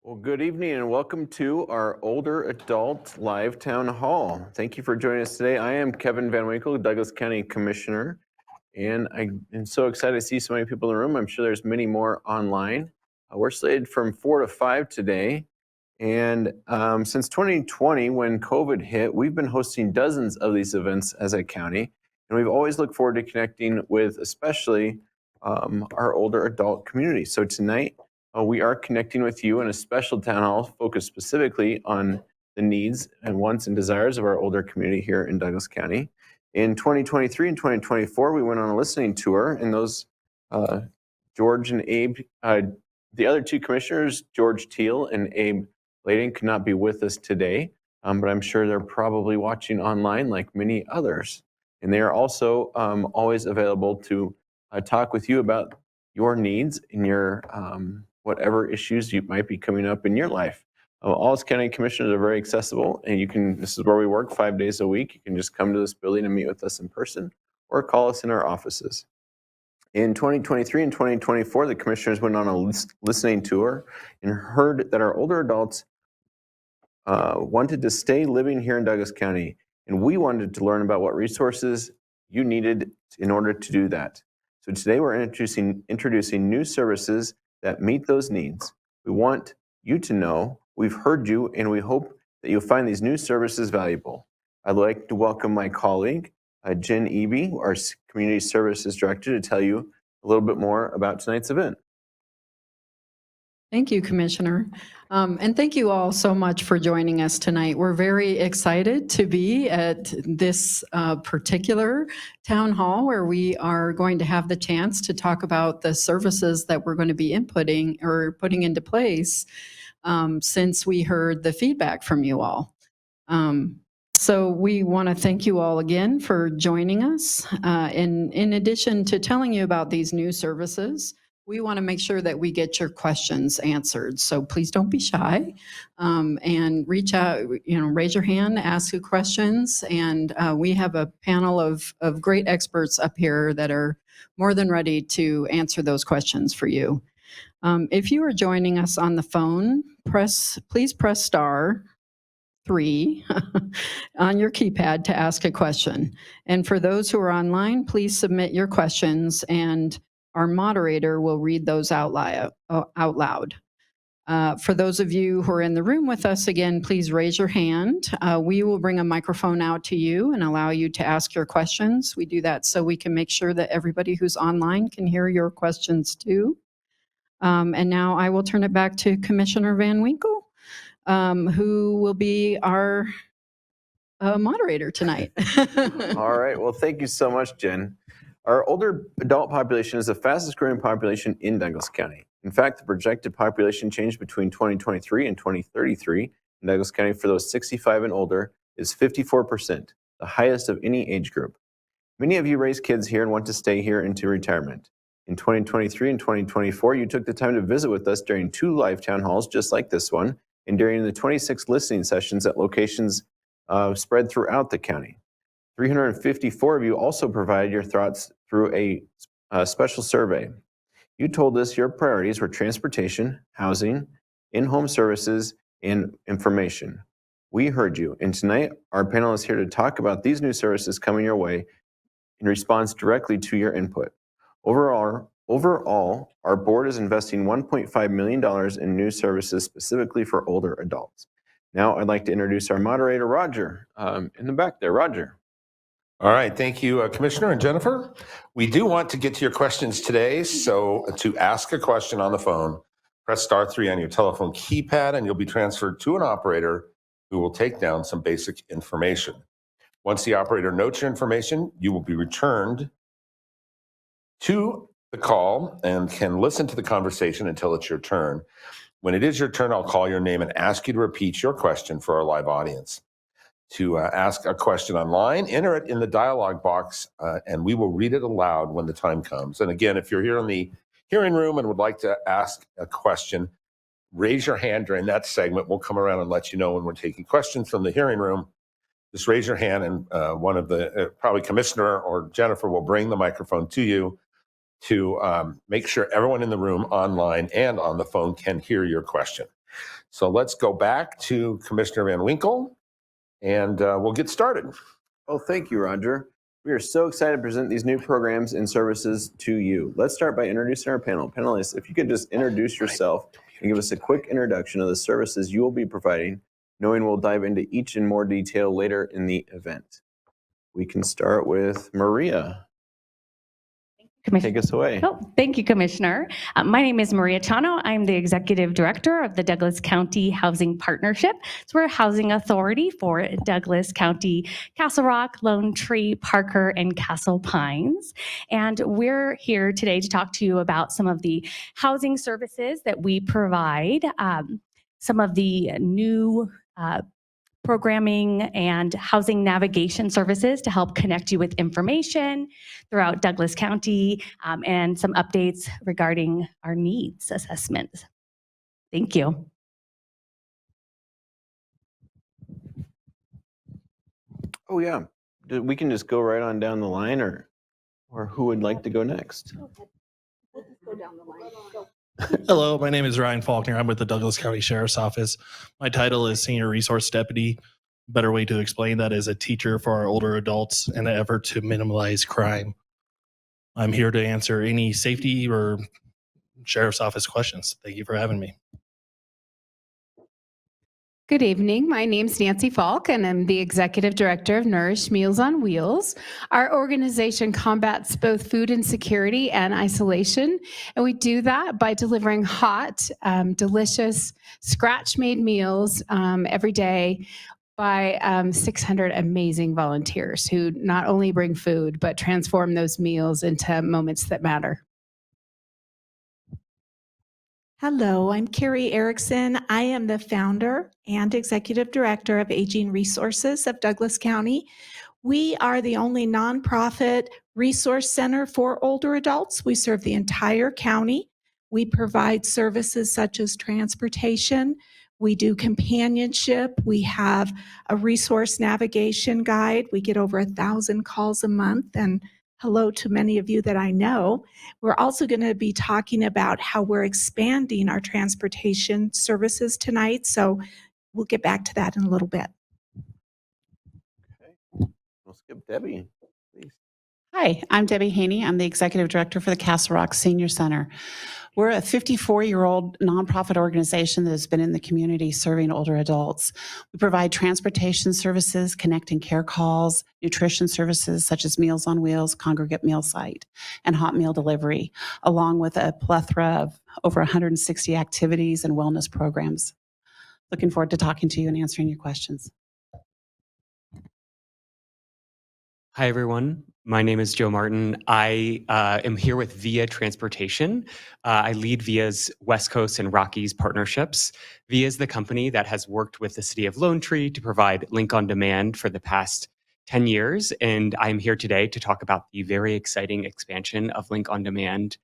Well, good evening and welcome to our Older Adult Live Town Hall. Thank you for joining us today. I am Kevin Van Winkle, Douglas County Commissioner, and I am so excited to see so many people in the room. I'm sure there's many more online. We're slated from 4 to 5 today. And since 2020, when COVID hit, we've been hosting dozens of these events as a county. And we've always looked forward to connecting with especially our older adult community. So tonight, we are connecting with you in a special town hall focused specifically on the needs and wants and desires of our older community here in Douglas County. In 2023 and 2024, we went on a listening tour, and those George and Abe, the other two commissioners, George Teal and Abe Layden, could not be with us today, but I'm sure they're probably watching online like many others. And they are also always available to talk with you about your needs and your whatever issues you might be coming up in your life. All county commissioners are very accessible, and this is where we work 5 days a week. You can just come to this building and meet with us in person or call us in our offices. In 2023 and 2024, the commissioners went on a listening tour and heard that our older adults wanted to stay living here in Douglas County, and we wanted to learn about what resources you needed in order to do that. So today we're introducing new services that meet those needs. We want you to know we've heard you, and we hope that you'll find these new services valuable. I'd like to welcome my colleague, Jen Eby, our Community Services Director, to tell you a little bit more about tonight's event. Thank you, Commissioner. And thank you all so much for joining us tonight. We're very excited to be at this particular town hall where we are going to have the chance to talk about the services that we're going to be inputting or putting into place since we heard the feedback from you all. So we want to thank you all again for joining us. And in addition to telling you about these new services, we want to make sure that we get your questions answered. So please don't be shy and reach out, raise your hand, ask your questions. And we have a panel of great experts up here that are more than ready to answer those questions for you. If you are joining us on the phone, please press star 3 on your keypad to ask a question. And for those who are online, please submit your questions and our moderator will read those out loud. For those of you who are in the room with us, again, please raise your hand. We will bring a microphone out to you and allow you to ask your questions. We do that so we can make sure that everybody who's online can hear your questions too. And now I will turn it back to Commissioner Van Winkle, who will be our moderator tonight. All right. Well, thank you so much, Jen. Our older adult population is the fastest growing population in Douglas County. In fact, the projected population change between 2023 and 2033 in Douglas County for those 65 and older is 54%, the highest of any age group. Many of you raise kids here and want to stay here into retirement. In 2023 and 2024, you took the time to visit with us during 2 live town halls just like this one, and during the 26 listening sessions at locations spread throughout the county. 354 of you also provided your thoughts through a special survey. You told us your priorities were transportation, housing, in-home services, and information. We heard you, and tonight our panel is here to talk about these new services coming your way in response directly to your input. Overall, our board is investing $1.5 million in new services specifically for older adults. Now I'd like to introduce our moderator, Roger, in the back there. Roger. All right, thank you, Commissioner and Jennifer. We do want to get to your questions today, so to ask a question on the phone, press star 3 on your telephone keypad and you'll be transferred to an operator who will take down some basic information. Once the operator notes your information, you will be returned to the call and can listen to the conversation until it's your turn. When it is your turn, I'll call your name and ask you to repeat your question for our live audience. To ask a question online, enter it in the dialog box, and we will read it aloud when the time comes. And again, if you're here in the hearing room and would like to ask a question, raise your hand during that segment. We'll come around and let you know when we're taking questions from the hearing room. Just raise your hand, and one of the, probably Commissioner or Jennifer, will bring the microphone to you to make sure everyone in the room, online and on the phone, can hear your question. So let's go back to Commissioner Van Winkle, and we'll get started. Oh, thank you, Roger. We are so excited to present these new programs and services to you. Let's start by introducing our panel. Panelists, if you could just introduce yourself and give us a quick introduction of the services you will be providing, knowing we'll dive into each in more detail later in the event. We can start with Maria. Take us away. Oh, thank you, Commissioner. My name is Maria Chano. I'm the Executive Director of the Douglas County Housing Partnership. So we're a housing authority for Douglas County, Castle Rock, Lone Tree, Parker, and Castle Pines. And we're here today to talk to you about some of the housing services that we provide, some of the new programming and housing navigation services to help connect you with information throughout Douglas County, and some updates regarding our needs assessments. Thank you. Oh, yeah. We can just go right on down the line, or who would like to go next? Hello, my name is Ryan Faulkner. I'm with the Douglas County Sheriff's Office. My title is Senior Resource Deputy. Better way to explain that is a teacher for our older adults in an effort to minimize crime. I'm here to answer any safety or Sheriff's Office questions. Thank you for having me. Good evening. My name's Nancy Falk, and I'm the Executive Director of Nourish Meals on Wheels. Our organization combats both food insecurity and isolation, and we do that by delivering hot, delicious, scratch-made meals every day by 600 amazing volunteers who not only bring food, but transform those meals into moments that matter. Hello, I'm Carrie Erickson. I am the founder and executive director of Aging Resources of Douglas County. We are the only nonprofit resource center for older adults. We serve the entire county. We provide services such as transportation. We do companionship. We have a resource navigation guide. We get over 1,000 calls a month, and hello to many of you that I know. We're also going to be talking about how we're expanding our transportation services tonight, so we'll get back to that in a little bit. Okay. We'll skip Debbie, please. Hi, I'm Debbie Haney. I'm the Executive Director for the Castle Rock Senior Center. We're a 54-year-old nonprofit organization that has been in the community serving older adults. We provide transportation services, connecting care calls, nutrition services such as Meals on Wheels, Congregate Meal Site, and hot meal delivery, along with a plethora of over 160 activities and wellness programs. Looking forward to talking to you and answering your questions. Hi, everyone. My name is Joe Martin. I am here with VIA Transportation. I lead VIA's West Coast and Rockies partnerships. VIA is the company that has worked with the city of Lone Tree to provide Link on Demand for the past 10 years. And I'm here today to talk about the very exciting expansion of Link on Demand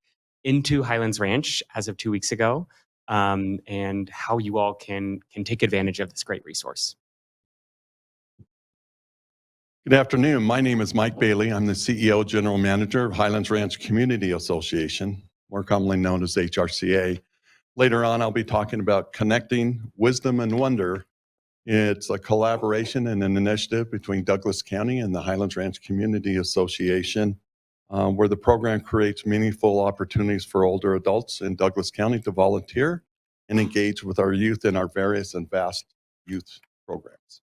into Highlands Ranch as of 2 weeks ago, and how you all can take advantage of this great resource. Good afternoon. My name is Mike Bailey. I'm the CEO, General Manager of Highlands Ranch Community Association, more commonly known as HRCA. Later on, I'll be talking about connecting wisdom and wonder. It's a collaboration and an initiative between Douglas County and the Highlands Ranch Community Association, where the program creates meaningful opportunities for older adults in Douglas County to volunteer and engage with our youth in our various and vast youth programs.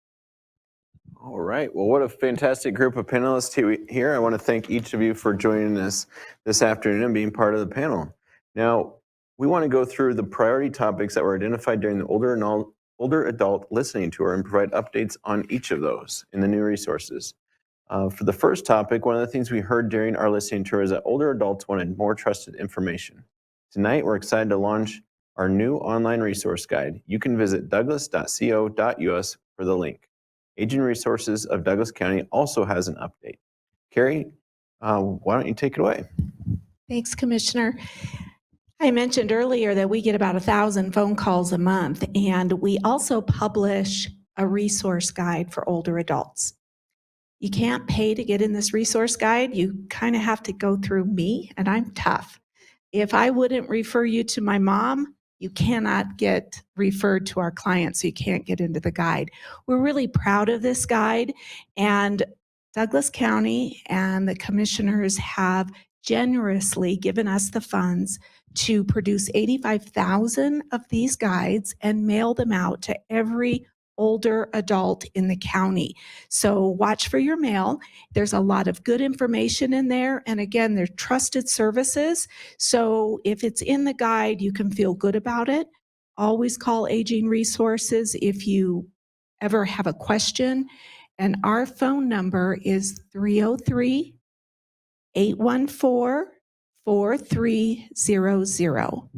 All right. Well, what a fantastic group of panelists here. I want to thank each of you for joining us this afternoon and being part of the panel. Now, we want to go through the priority topics that were identified during the older adult listening tour and provide updates on each of those in the new resources. For the first topic, one of the things we heard during our listening tour is that older adults wanted more trusted information. Tonight, we're excited to launch our new online resource guide. You can visit douglas.co.us for the link. Aging Resources of Douglas County also has an update. Carrie, why don't you take it away? Thanks, Commissioner. I mentioned earlier that we get about 1,000 phone calls a month, and we also publish a resource guide for older adults. You can't pay to get in this resource guide. You kind of have to go through me, and I'm tough. If I wouldn't refer you to my mom, you cannot get referred to our clients, so you can't get into the guide. We're really proud of this guide, and Douglas County and the commissioners have generously given us the funds to produce 85,000 of these guides and mail them out to every older adult in the county. So watch for your mail. There's a lot of good information in there. And again, they're trusted services. So if it's in the guide, you can feel good about it. Always call Aging Resources if you ever have a question. And our phone number is 303-814-4300.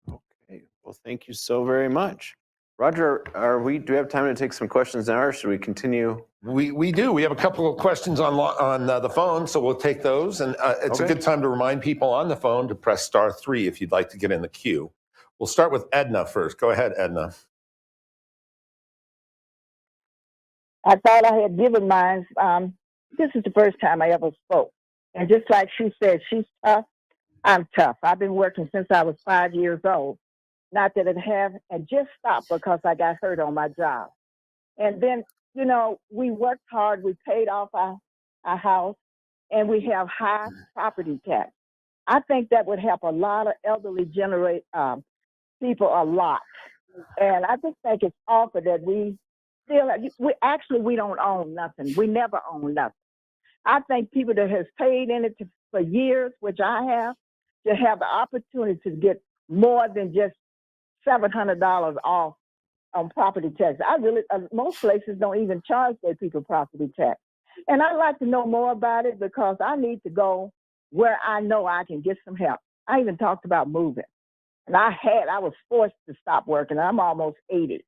Okay, well, thank you so very much. Roger, do we have time to take some questions now, or should we continue? We do. We have a couple of questions on the phone, so we'll take those. And it's a Okay. good time to remind people on the phone to press *3 if you'd like to get in the queue. We'll start with Edna first. Go ahead, Edna. I thought I had given mine. This is the first time I ever spoke. And just like she said, she's tough. I'm tough. I've been working since I was 5 years old. Not that it have, and just stopped because I got hurt on my job. And then, you know, we worked hard. We paid off our house, and we have high property tax. I think that would help a lot of elderly people a lot. And I just think it's awful that we don't own nothing. We never own nothing. I think people that has paid in it for years, which I have, should have the opportunity to get more than just $700 off on property tax. Most places don't even charge their people property tax. And I'd like to know more about it because I need to go where I know I can get some help. I even talked about moving. And I was forced to stop working. I'm almost 80.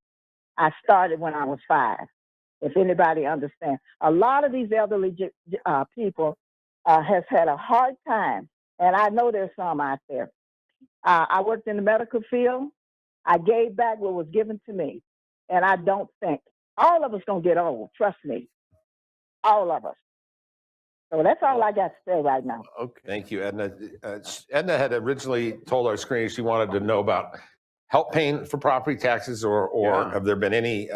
I started when I was 5, if anybody understands. A lot of these elderly people has had a hard time, and I know there's some out there. I worked in the medical field. I gave back what was given to me, and I don't think all of us gonna get old. Trust me, all of us. So that's all I got to say right now. Okay. Thank you, Edna. Edna had originally told our screener she wanted to know about help paying for property taxes, or Yeah. have there been any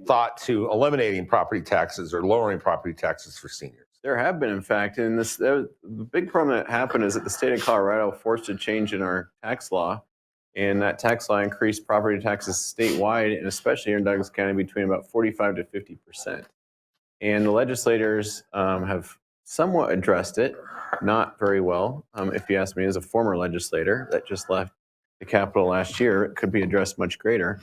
thought to eliminating property taxes or lowering property taxes for seniors? There have been, in fact, and the big problem that happened is that the state of Colorado forced a change in our tax law, and that tax law increased property taxes statewide, and especially here in Douglas County, between about 45 to 50%. And the legislators have somewhat addressed it, not very well. If you ask me, as a former legislator that just left the Capitol last year, it could be addressed much greater.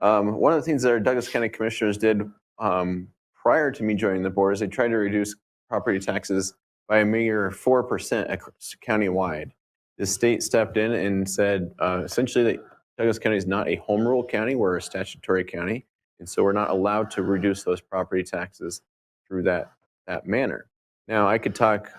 One of the things that our Douglas County commissioners did prior to me joining the board is they tried to reduce property taxes by a mere 4% countywide. The state stepped in and said essentially that Douglas County is not a home rule county, we're a statutory county, and so we're not allowed to reduce those property taxes through that manner. Now, I could talk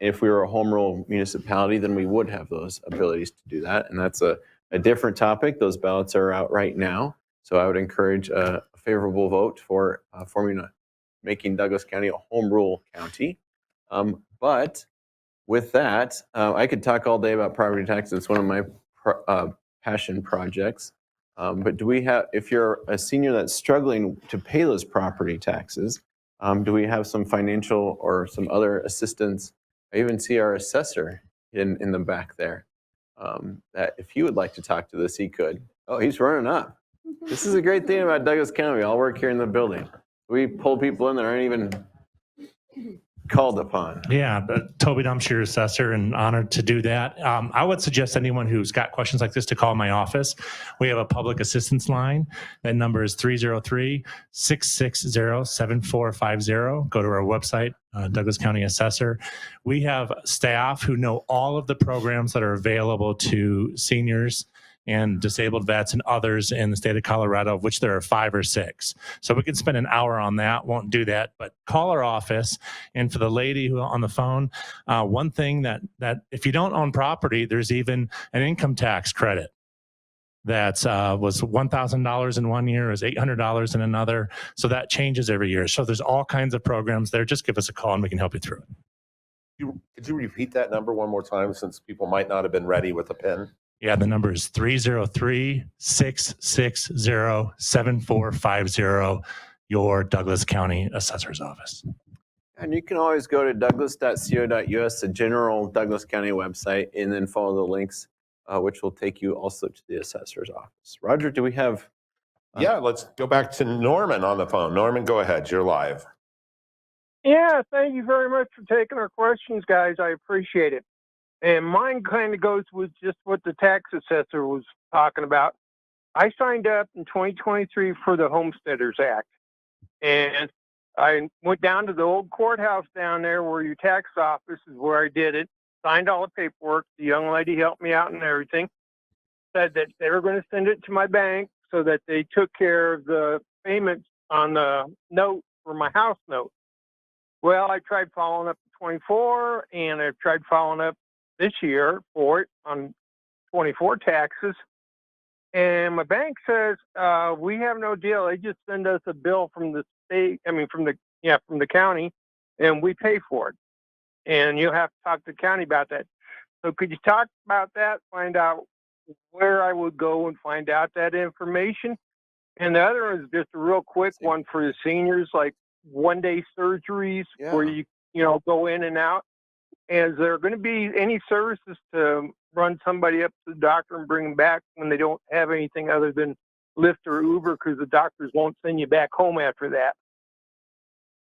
if we were a home rule municipality, then we would have those abilities to do that, and that's a different topic. Those ballots are out right now, so I would encourage a favorable vote for making Douglas County a home rule county. But with that, I could talk all day about property taxes. It's one of my passion projects. But if you're a senior that's struggling to pay those property taxes, do we have some financial or some other assistance? I even see our assessor in the back there. That if he would like to talk to this, he could. Oh, he's running up. This is a great thing about Douglas County. We all work here in the building. We pull people in that aren't even called upon. Yeah, but Toby Dumpshire, assessor, and honored to do that. I would suggest anyone who's got questions like this to call my office. We have a public assistance line. That number is 303-660-7450. Go to our website, Douglas County Assessor. We have staff who know all of the programs that are available to seniors and disabled vets and others in the state of Colorado, of which there are 5 or 6. So we could spend an hour on that, won't do that, but call our office. And for the lady who on the phone, one thing that if you don't own property, there's even an income tax credit that was $1,000 in one year, is $800 in another. So that changes every year. So there's all kinds of programs there. Just give us a call and we can help you through it. Could you repeat that number one more time since people might not have been ready with a pen? Yeah, the number is 303-660-7450, your Douglas County Assessor's Office. And you can always go to douglas.co.us, the general Douglas County website, and then follow the links, which will take you also to the assessor's office. Roger, do we have? Yeah, let's go back to Norman on the phone. Norman, go ahead. You're live. Yeah, thank you very much for taking our questions, guys. I appreciate it. And mine kind of goes with just what the tax assessor was talking about. I signed up in 2023 for the Homesteaders Act. And I went down to the old courthouse down there where your tax office is where I did it, signed all the paperwork. The young lady helped me out and everything. Said that they were going to send it to my bank so that they took care of the payments on the note for my house note. Well, I tried following up 24, and I've tried following up this year for it on 24 taxes. And my bank says, we have no deal. They just send us a bill from the state, from the county, and we pay for it. And you'll have to talk to the county about that. So could you talk about that, find out where I would go and find out that information? And the other is just a real quick one for the seniors, like one-day surgeries where you go in and out. And is there going to be any services to run somebody up to the doctor and bring them back when they don't have anything other than Lyft or Uber, because the doctors won't send you back home after that?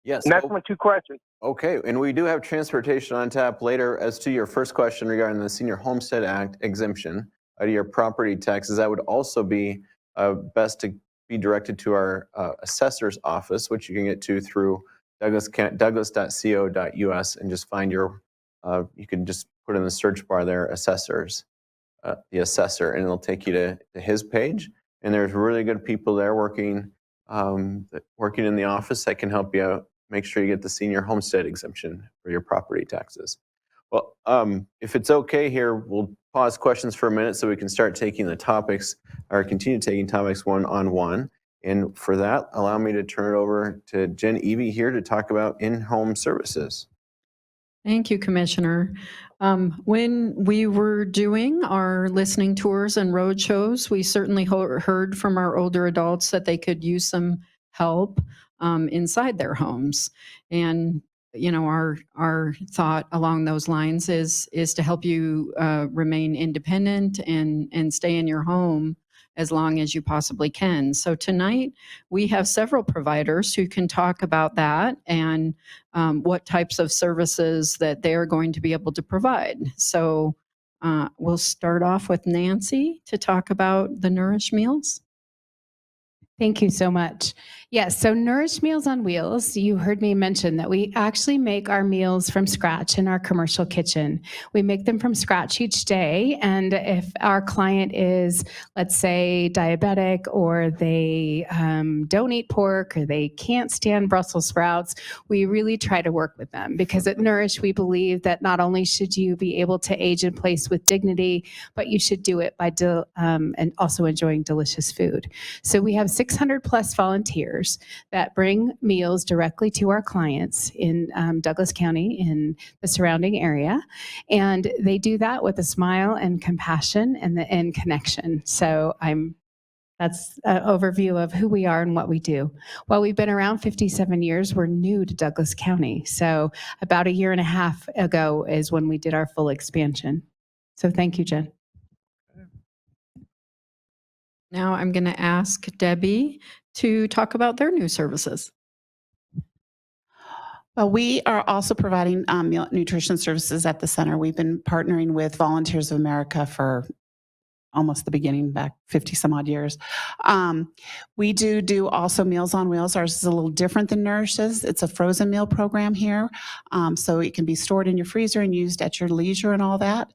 Yes. And that's my two questions. Okay, and we do have transportation on tap later. As to your first question regarding the Senior Homestead Act exemption out of your property taxes, that would also be best to be directed to our assessor's office, which you can get to through douglas.co.us and just find your, you can just put in the search bar there, assessors, the assessor, and it'll take you to his page. And there's really good people there working in the office that can help you out, make sure you get the senior homestead exemption for your property taxes. Well, if it's okay here, we'll pause questions for a minute so we can start taking the topics, or continue taking topics one-on-one. And for that, allow me to turn it over to Jen Evie here to talk about in-home services. Thank you, Commissioner. When we were doing our listening tours and road shows, we certainly heard from our older adults that they could use some help inside their homes. And our thought along those lines is to help you remain independent and stay in your home as long as you possibly can. So tonight we have several providers who can talk about that and what types of services that they're going to be able to provide. So we'll start off with Nancy to talk about the Nourish Meals. Thank you so much. Yes, so Nourish Meals on Wheels, you heard me mention that we actually make our meals from scratch in our commercial kitchen. We make them from scratch each day, and if our client is, let's say, diabetic, or they don't eat pork, or they can't stand Brussels sprouts, we really try to work with them, because at Nourish, we believe that not only should you be able to age in place with dignity, but you should do it by and also enjoying delicious food. So we have 600 plus volunteers that bring meals directly to our clients in Douglas County, in the surrounding area. And they do that with a smile and compassion and connection. So that's an overview of who we are and what we do. While we've been around 57 years, we're new to Douglas County. So about a year and a half ago is when we did our full expansion. So thank you, Jen. Now I'm going to ask Debbie to talk about their new services. Well, we are also providing meal nutrition services at the center. We've been partnering with Volunteers of America for almost the beginning, back 50 some odd years. We do also Meals on Wheels. Ours is a little different than Nourish's. It's a frozen meal program here. So it can be stored in your freezer and used at your leisure and all that.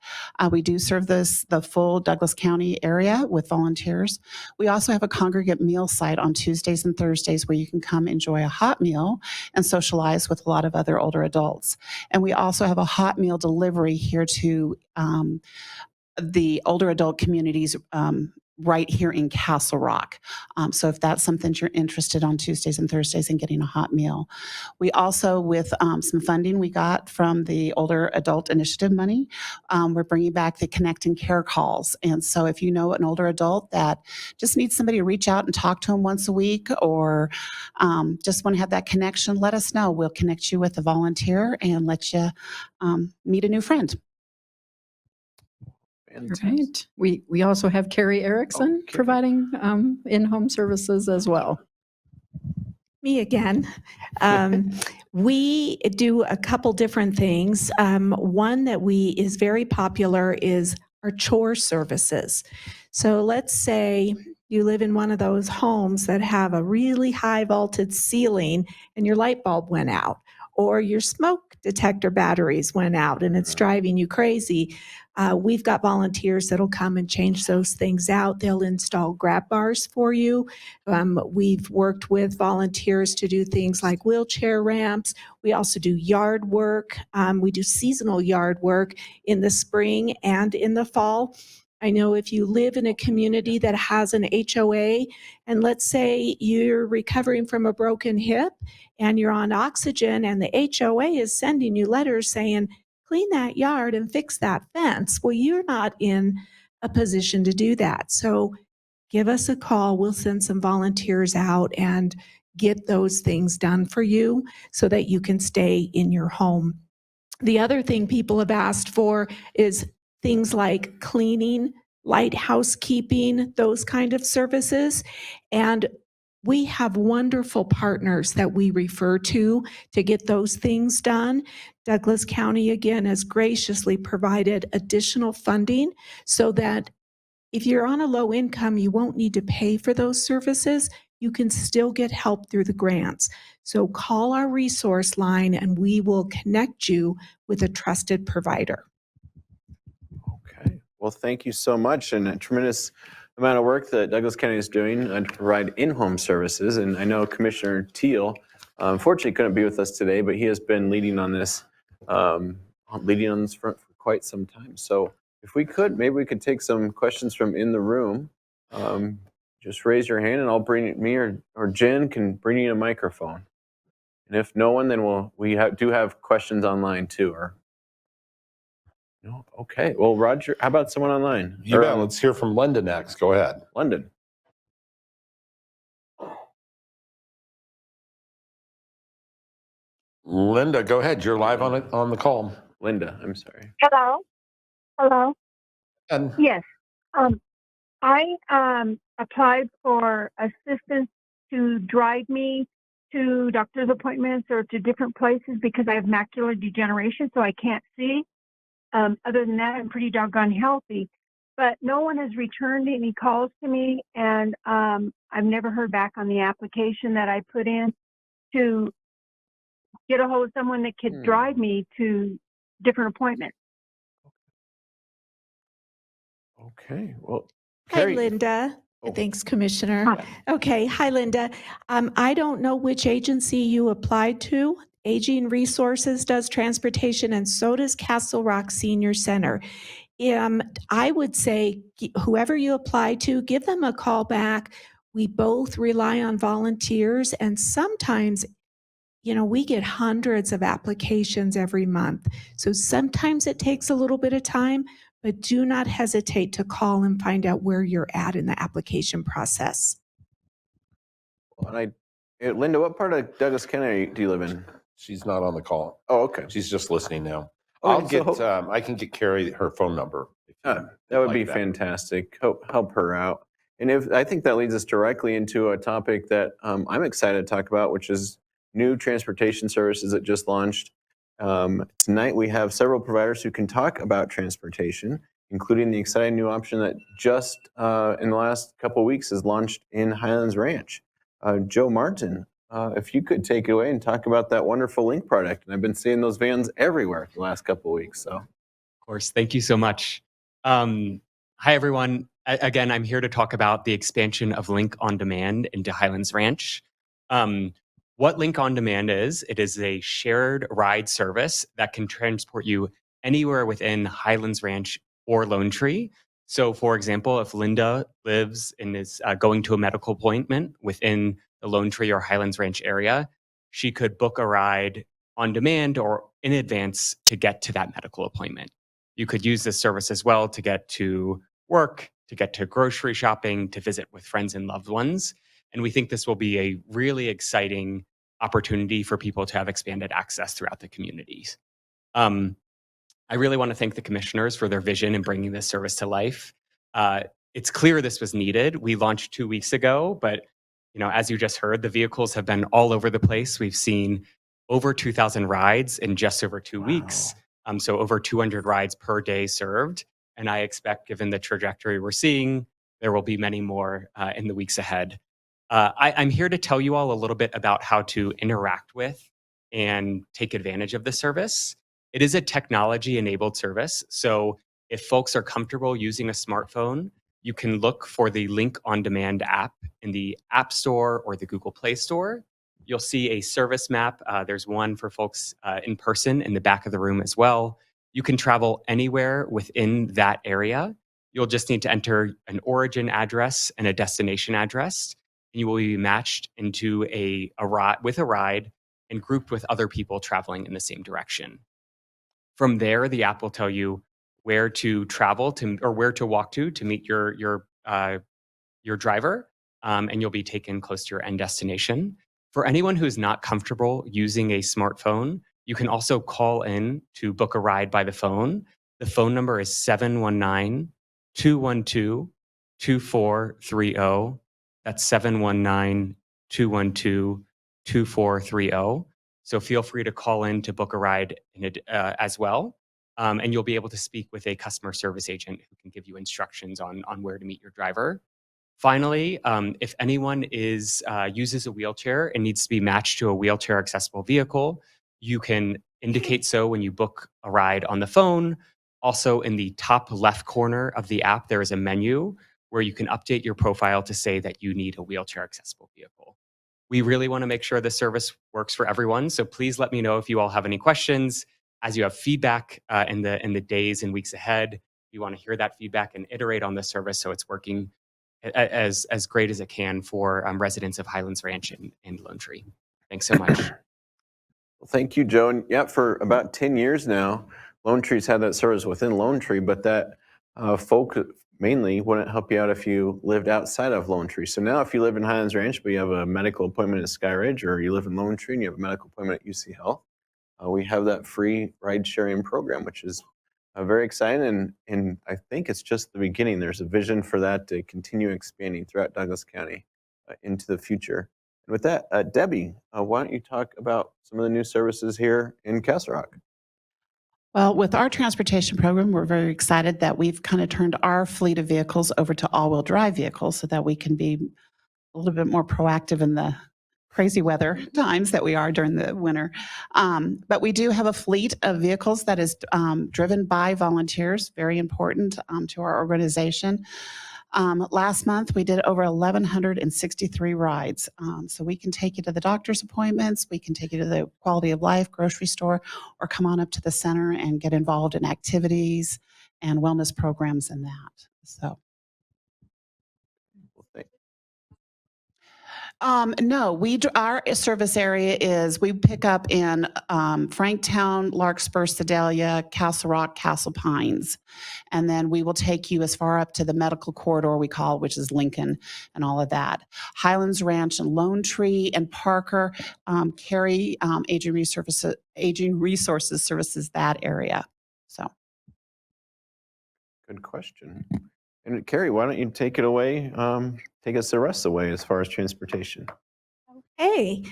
We do serve the full Douglas County area with volunteers. We also have a congregate meal site on Tuesdays and Thursdays where you can come enjoy a hot meal and socialize with a lot of other older adults. And we also have a hot meal delivery here to the older adult community's right here in Castle Rock. So if that's something you're interested on Tuesdays and Thursdays in getting a hot meal. We also, with some funding we got from the Older Adult Initiative money, we're bringing back the Connect and Care calls. And so if you know an older adult that just needs somebody to reach out and talk to them once a week, or just want to have that connection, let us know. We'll connect you with a volunteer and let you meet a new friend. Right. We also have Carrie Erickson Carrie. providing in-home services as well. Me again. We do a couple different things. One that is very popular is our chore services. So let's say you live in one of those homes that have a really high vaulted ceiling and your light bulb went out, or your smoke detector batteries went out and it's driving you crazy. We've got volunteers that'll come and change those things out. They'll install grab bars for you. We've worked with volunteers to do things like wheelchair ramps. We also do yard work. We do seasonal yard work in the spring and in the fall. I know if you live in a community that has an HOA, and let's say you're recovering from a broken hip and you're on oxygen, and the HOA is sending you letters saying, clean that yard and fix that fence. Well, you're not in a position to do that. So give us a call. We'll send some volunteers out and get those things done for you so that you can stay in your home. The other thing people have asked for is things like cleaning, light housekeeping, those kind of services. And we have wonderful partners that we refer to get those things done. Douglas County, again, has graciously provided additional funding so that if you're on a low income, you won't need to pay for those services. You can still get help through the grants. So call our resource line and we will connect you with a trusted provider. Okay. Well, thank you so much, and a tremendous amount of work that Douglas County is doing to provide in-home services. And I know Commissioner Teal, unfortunately, couldn't be with us today, but he has been leading on this front for quite some time. So if we could, maybe we could take some questions from in the room. Just raise your hand, and I'll bring me or Jen can bring you a microphone. And if no one, then we do have questions online too. Or no, okay. Well, Roger, how about someone online? You bet. Let's hear from Linda next. Go ahead. London. Linda, go ahead. You're live on the call. Linda, I'm sorry. Hello. And Yes. I applied for assistance to drive me to doctor's appointments or to different places because I have macular degeneration, so I can't see. Other than that, I'm pretty doggone healthy. But no one has returned any calls to me, and I've never heard back on the application that I put in to get a hold of someone that could drive me to different appointments. Okay. Well, Hi, Carrie. Linda. Oh. Thanks, Commissioner. Hi. Okay. Hi, Linda. I don't know which agency you applied to. Aging Resources does transportation, and so does Castle Rock Senior Center. I would say whoever you apply to, give them a call back. We both rely on volunteers, and sometimes, we get hundreds of applications every month. So sometimes it takes a little bit of time, but do not hesitate to call and find out where you're at in the application process. And Linda, what part of Douglas County do you live in? she's not on the call. Oh, okay. She's just listening now. Okay, I can get Carrie her phone number. That would be fantastic. Help her out. And I think that leads us directly into a topic that I'm excited to talk about, which is new transportation services that just launched. Tonight we have several providers who can talk about transportation, including the exciting new option that just in the last couple of weeks has launched in Highlands Ranch. Joe Martin, if you could take it away and talk about that wonderful Link product. And I've been seeing those vans everywhere the last couple of weeks. So, of course, thank you so much. Hi, everyone. Again, I'm here to talk about the expansion of Link On Demand into Highlands Ranch. What Link On Demand is, it is a shared ride service that can transport you anywhere within Highlands Ranch or Lone Tree. So, for example, if Linda lives and is going to a medical appointment within the Lone Tree or Highlands Ranch area, she could book a ride on demand or in advance to get to that medical appointment. You could use this service as well to get to work, to get to grocery shopping, to visit with friends and loved ones. And we think this will be a really exciting opportunity for people to have expanded access throughout the communities. I really want to thank the commissioners for their vision in bringing this service to life. It's clear this was needed. We launched 2 weeks ago, but as you just heard, the vehicles have been all over the place. We've seen over 2,000 rides in just over 2 weeks. So over 200 rides per day served. And I expect, given the trajectory we're seeing, there will be many more in the weeks ahead. I'm here to tell you all a little bit about how to interact with and take advantage of the service. It is a technology-enabled service. So if folks are comfortable using a smartphone, you can look for the Link on Demand app in the App Store or the Google Play Store. You'll see a service map. There's one for folks in person in the back of the room as well. You can travel anywhere within that area. You'll just need to enter an origin address and a destination address, and you will be matched into a ride and grouped with other people traveling in the same direction. From there, the app will tell you where to travel to or where to walk to meet your driver, and you'll be taken close to your end destination. For anyone who is not comfortable using a smartphone, you can also call in to book a ride by the phone. The phone number is 719-212-2430. That's 719-212-2430. So feel free to call in to book a ride as well. And you'll be able to speak with a customer service agent who can give you instructions on where to meet your driver. Finally, if anyone uses a wheelchair and needs to be matched to a wheelchair accessible vehicle, you can indicate so when you book a ride on the phone. Also, in the top left corner of the app, there is a menu where you can update your profile to say that you need a wheelchair accessible vehicle. We really want to make sure the service works for everyone. So please let me know if you all have any questions. As you have feedback in the days and weeks ahead, you want to hear that feedback and iterate on the service so it's working as great as it can for residents of Highlands Ranch and Lone Tree. Thanks so much. Well, thank you, Joe. And yeah, for about 10 years now, Lone Tree's had that service within Lone Tree, but that folk mainly wouldn't help you out if you lived outside of Lone Tree. So now if you live in Highlands Ranch, but you have a medical appointment at Sky Ridge, or you live in Lone Tree and you have a medical appointment at UC Health, we have that free ride sharing program, which is very exciting. And I think it's just the beginning. There's a vision for that to continue expanding throughout Douglas County into the future. And with that, Debbie, why don't you talk about some of the new services here in Castle Rock? Well, with our transportation program, we're very excited that we've kind of turned our fleet of vehicles over to all-wheel drive vehicles so that we can be a little bit more proactive in the crazy weather times that we are during the winter. But we do have a fleet of vehicles that is driven by volunteers, very important to our organization. Last month, we did over 1,163 rides. So we can take you to the doctor's appointments, we can take you to the quality of life grocery store, or come on up to the center and get involved in activities and wellness programs and that. So. No, our service area is, we pick up in Franktown, Larkspur, Sedalia, Castle Rock, Castle Pines. And then we will take you as far up to the medical corridor we call, which is Lincoln and all of that. Highlands Ranch and Lone Tree and Parker, Carey Aging Resources services that area. So. Good question. And Carrie, why don't you take it away, take us the rest of the way as far as transportation? Hey,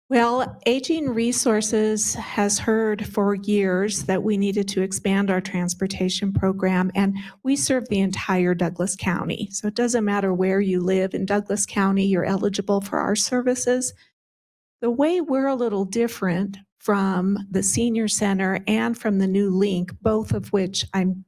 well, Aging Resources has heard for years that we needed to expand our transportation program, and we serve the entire Douglas County. So it doesn't matter where you live in Douglas County, you're eligible for our services. The way we're a little different from the Senior Center and from the new Link, both of which I'm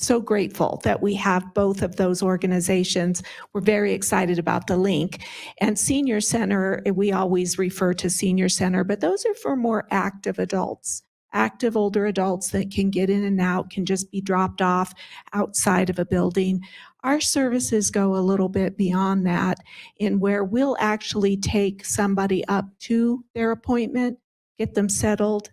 so grateful that we have both of those organizations. We're very excited about the Link. And Senior Center, we always refer to Senior Center, but those are for more active adults. active older adults that can get in and out, can just be dropped off outside of a building. Our services go a little bit beyond that, in where we'll actually take somebody up to their appointment, get them settled,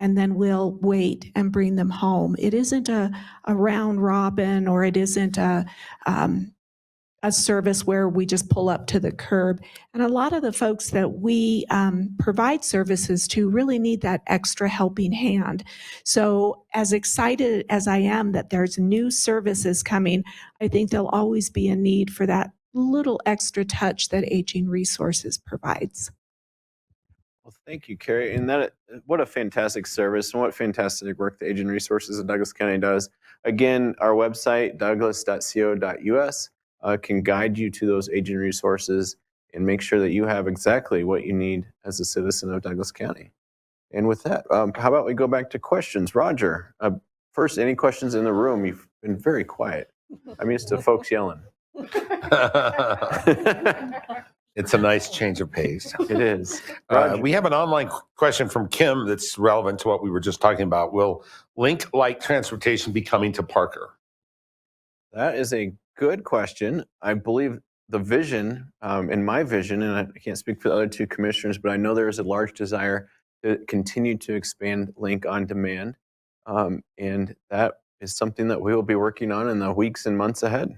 and then we'll wait and bring them home. It isn't a round robin, or it isn't a service where we just pull up to the curb. And a lot of the folks that we provide services to really need that extra helping hand. So as excited as I am that there's new services coming, I think there'll always be a need for that little extra touch that Aging Resources provides. Well, thank you, Carrie. And that, what a fantastic service and what fantastic work the Aging Resources of Douglas County does. Again, our website, douglas.co.us, can guide you to those aging resources and make sure that you have exactly what you need as a citizen of Douglas County. And with that, how about we go back to questions? Roger, first, any questions in the room? You've been very quiet. I'm used to folks yelling. It's a nice change of pace. It is. We have an online question from Kim that's relevant to what we were just talking about. Will Link Light Transportation be coming to Parker? That is a good question. I believe the vision, in my vision, and I can't speak for the other two commissioners, but I know there is a large desire to continue to expand Link on Demand. And that is something that we will be working on in the weeks and months ahead.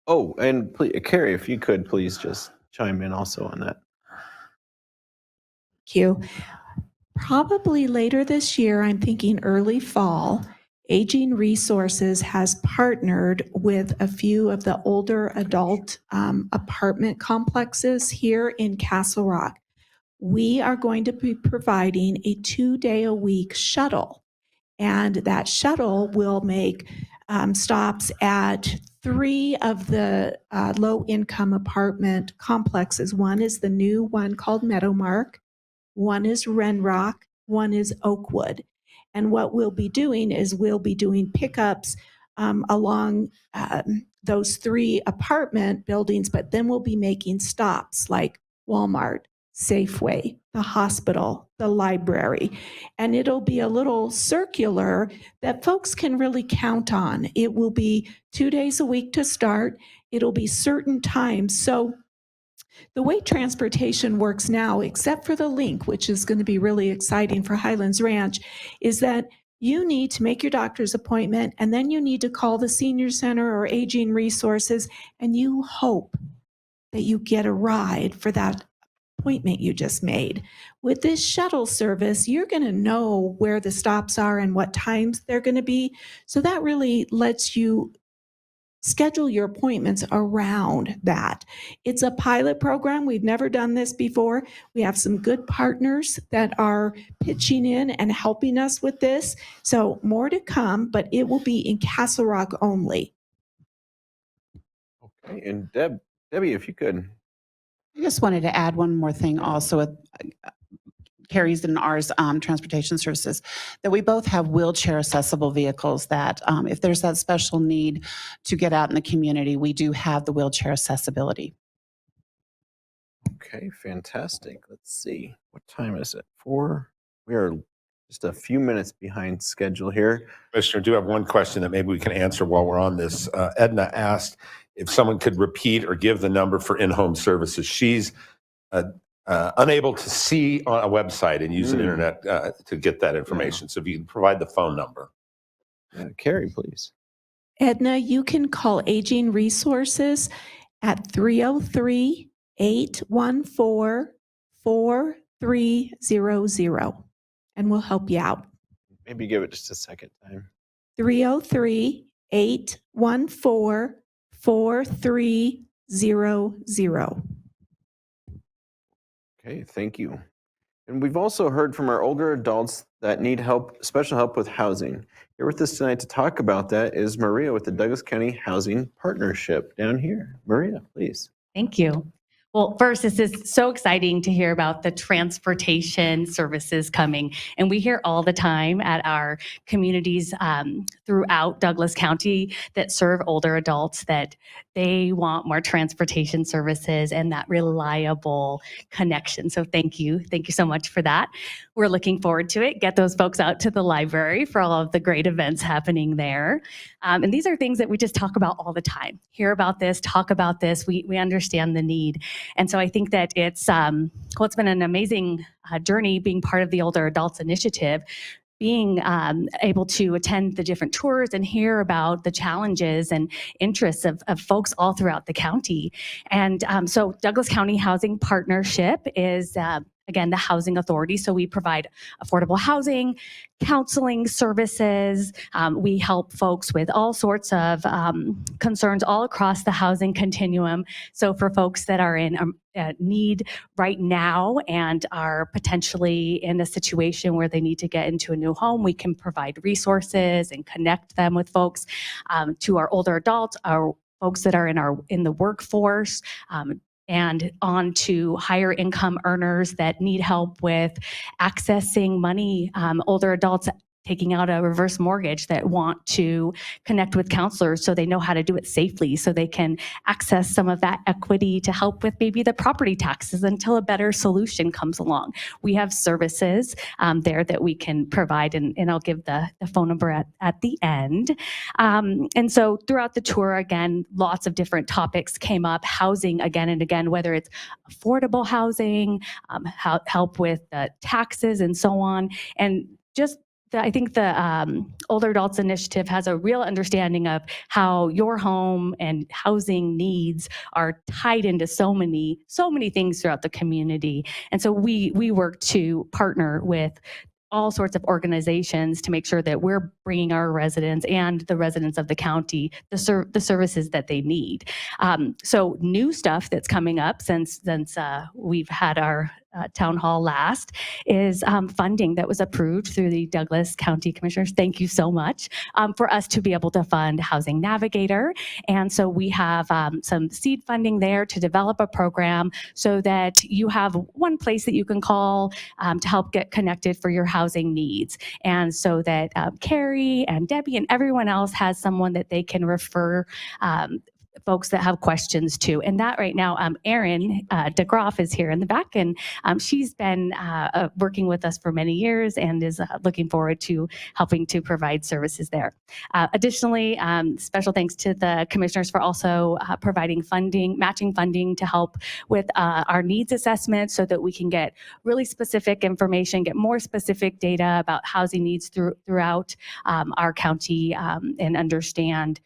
Oh, and please, Carrie, if you could please just chime in also on that. Thank you. Probably later this year, I'm thinking early fall, Aging Resources has partnered with a few of the older adult apartment complexes here in Castle Rock. We are going to be providing a 2-day-a-week shuttle, and that shuttle will make stops at 3 of the low-income apartment complexes. One is the new one called Meadowmark, one is Renrock, one is Oakwood. And what we'll be doing is we'll be doing pickups along those 3 apartment buildings, but then we'll be making stops like Walmart, Safeway, the hospital, the library. And it'll be a little circular that folks can really count on. It will be 2 days a week to start. It'll be certain times. So the way transportation works now, except for the Link, which is going to be really exciting for Highlands Ranch, is that you need to make your doctor's appointment, and then you need to call the senior center or Aging Resources, and you hope that you get a ride for that appointment you just made. With this shuttle service, you're going to know where the stops are and what times they're going to be. So that really lets you schedule your appointments around that. It's a pilot program. We've never done this before. We have some good partners that are pitching in and helping us with this. So more to come, but it will be in Castle Rock only. Okay, and Debbie, if you could. I just wanted to add one more thing also with Carrie's and ours transportation services, that we both have wheelchair accessible vehicles that if there's that special need to get out in the community, we do have the wheelchair accessibility. Okay, fantastic. Let's see. What time is it? 4? We are just a few minutes behind schedule here. Commissioner, I do have one question that maybe we can answer while we're on this. Edna asked if someone could repeat or give the number for in-home services. She's unable to see on a website and use an internet to get that information. So if you can provide the phone number. Carrie, please. Edna, you can call Aging Resources at 303-814-4300, and we'll help you out. Maybe give it just a second time. 303-814-4300. Okay, thank you. And we've also heard from our older adults that need help, special help with housing. Here with us tonight to talk about that is Maria with the Douglas County Housing Partnership down here. Maria, please. Thank you. Well, first, this is so exciting to hear about the transportation services coming. And we hear all the time at our communities throughout Douglas County that serve older adults that they want more transportation services and that reliable connection. So thank you. Thank you so much for that. We're looking forward to it. Get those folks out to the library for all of the great events happening there. And these are things that we just talk about all the time. Hear about this, talk about this. We understand the need. And so I think that it's been an amazing journey being part of the Older Adults Initiative, being able to attend the different tours and hear about the challenges and interests of folks all throughout the county. And so Douglas County Housing Partnership is, again, the housing authority. So we provide affordable housing, counseling services. We help folks with all sorts of concerns all across the housing continuum. So for folks that are in need right now and are potentially in a situation where they need to get into a new home, we can provide resources and connect them with folks. To our older adults, our folks that are in the workforce, and on to higher income earners that need help with accessing money, older adults taking out a reverse mortgage that want to connect with counselors so they know how to do it safely, so they can access some of that equity to help with maybe the property taxes until a better solution comes along. We have services there that we can provide, and I'll give the phone number at the end. And so throughout the tour, again, lots of different topics came up, housing again and again, whether it's affordable housing, help with taxes and so on. And just I think the Older Adults Initiative has a real understanding of how your home and housing needs are tied into so many things throughout the community. And so we work to partner with all sorts of organizations to make sure that we're bringing our residents and the residents of the county the services that they need. So new stuff that's coming up since we've had our town hall last is funding that was approved through the Douglas County Commissioners. Thank you so much for us to be able to fund Housing Navigator. And so we have some seed funding there to develop a program so that you have one place that you can call to help get connected for your housing needs. And so that Carrie and Debbie and everyone else has someone that they can refer folks that have questions to. And that right now, Erin DeGroff is here in the back, and she's been working with us for many years and is looking forward to helping to provide services there. Additionally, special thanks to the commissioners for also providing matching funding to help with our needs assessment so that we can get really specific information, get more specific data about housing needs throughout our county and understand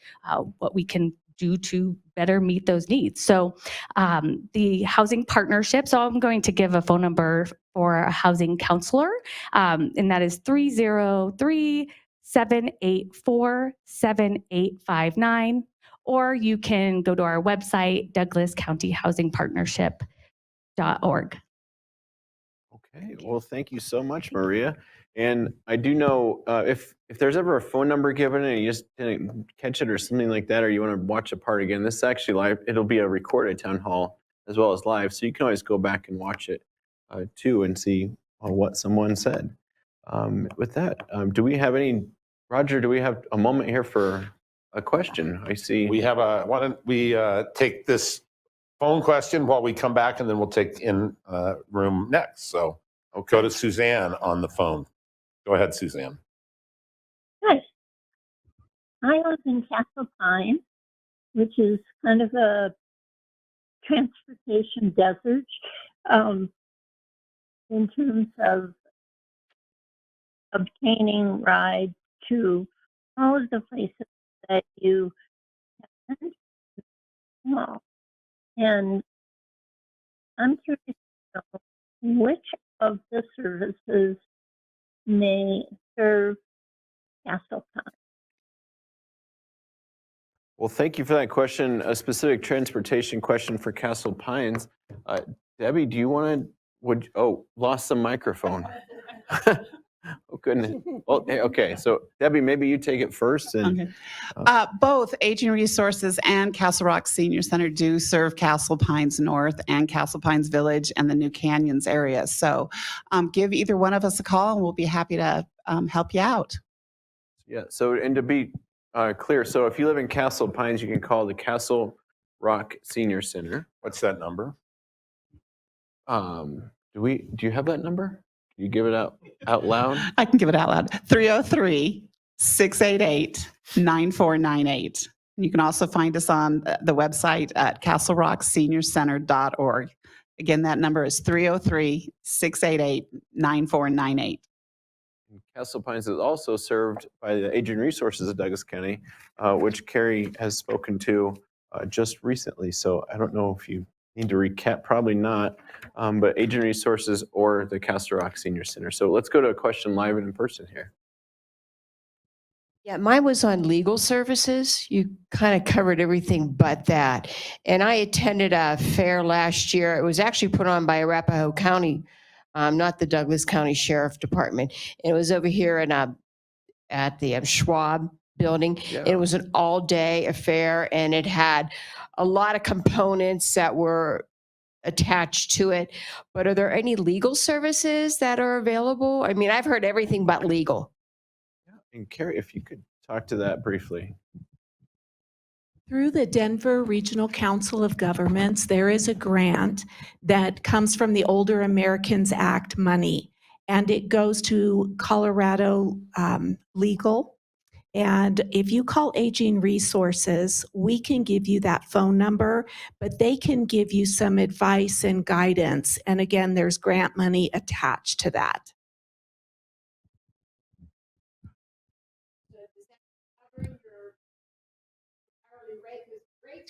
what we can do to better meet those needs. So the housing partnership, so I'm going to give a phone number for a housing counselor, and that is 303-784-7859, or you can go to our website, douglascountyhousingpartnership.org. Okay, well, thank you so much, Maria. And I do know if there's ever a phone number given and you just didn't catch it or something like that, or you want to watch a part again, this is actually live. It'll be a recorded town hall as well as live, so you can always go back and watch it too and see what someone said. With that, do we have Roger, do we have a moment here for a question? I see. We have why don't we take this phone question while we come back, and then we'll take in room next. So I'll go to Suzanne on the phone. Go ahead, Suzanne. Hi. I live in Castle Pine, which is kind of a transportation desert in terms of obtaining rides to all of the places that you have mentioned. And I'm curious to know which of the services may serve Castle Pine. Well, thank you for that question. A specific transportation question for Castle Pines. Debbie, do you want to? Lost the microphone. Oh, goodness. Well, okay. So Debbie, maybe you take it first. And Okay. Both Aging Resources and Castle Rock Senior Center do serve Castle Pines North and Castle Pines Village and the New Canyons area. So give either one of us a call and we'll be happy to help you out. yeah. So, and to be clear, so if you live in Castle Pines, you can call the Castle Rock Senior Center. What's that number? Do you have that number? Can you give it out loud? I can give it out loud. 303-688-9498. You can also find us on the website at castlerockseniorcenter.org. Again, that number is 303-688-9498. Castle Pines is also served by the Aging Resources of Douglas County, which Carrie has spoken to just recently. So I don't know if you need to recap, probably not, but Aging Resources or the Castle Rock Senior Center. So let's go to a question live and in person here. Yeah, mine was on legal services. You kind of covered everything but that. And I attended a fair last year. It was actually put on by Arapahoe County, not the Douglas County Sheriff Department. And it was over here at the Schwab building. Yeah. It was an all-day affair, and it had a lot of components that were attached to it. But are there any legal services that are available? I mean, I've heard everything but legal. And Carrie, if you could talk to that briefly. Through the Denver Regional Council of Governments, there is a grant that comes from the Older Americans Act money, and it goes to Colorado Legal. And if you call Aging Resources, we can give you that phone number, but they can give you some advice and guidance. And again, there's grant money attached to that.